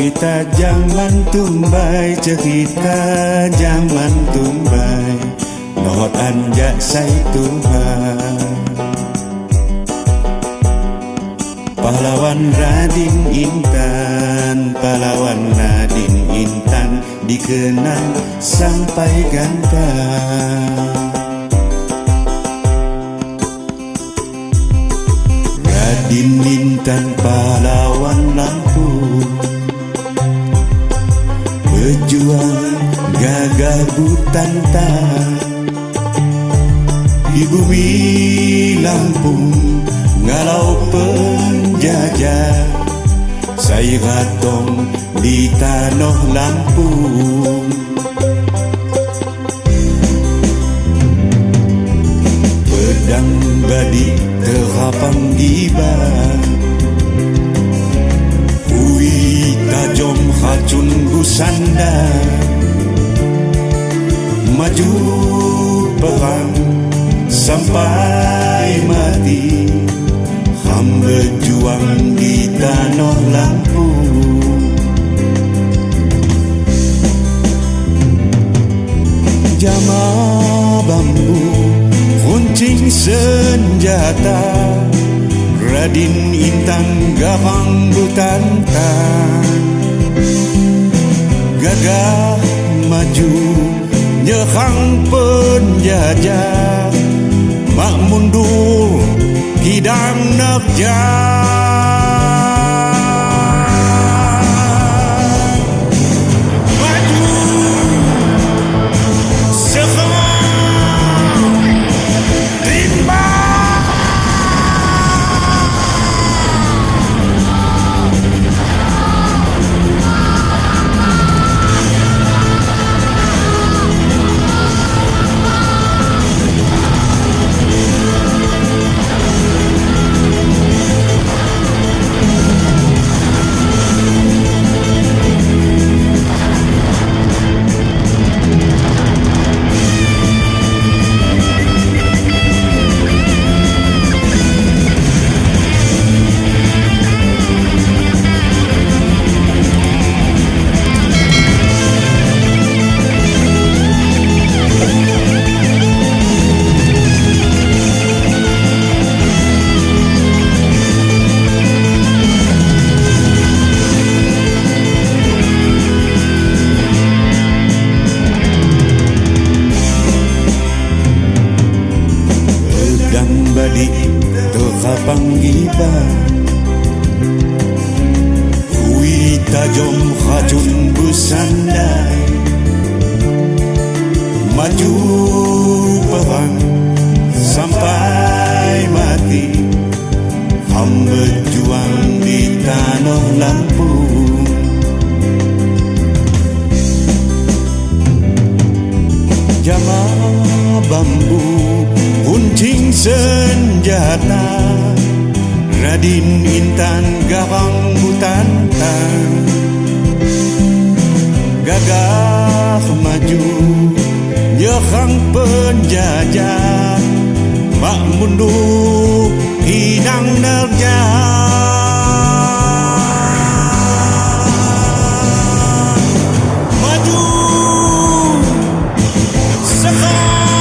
Cerita zaman tumbai, cerita zaman tumbai, nohot anjak sai Tuhan. Pahlawan Radin Intan, pahlawan Radin Intan, dikenang sampai gantang. Radin Intan pahlawan Lampung, berjuang gagah butantang. Di bumi Lampung ngalau penjajah, saya ratong di tanah Lampung. Pedang badik terapang gibar, ui tajam racun busanda. Maju perang sampai mati, berjuang di tanah Lampung. Jama bambu, runcing senjata, Radin Intan gawang butantang. Gagah maju nyerang penjajah, mak mundur kidang nerjang. Maju serang timbang. Balik terapang gibar, ui tajam racun busandai. Maju perang sampai mati, berjuang di tanah Lampung. Jama bambu, runcing senjata, Radin Intan gawang butantang. Gagah maju nyerang penjajah, mak mundur hidang nerjang. Maju sekarang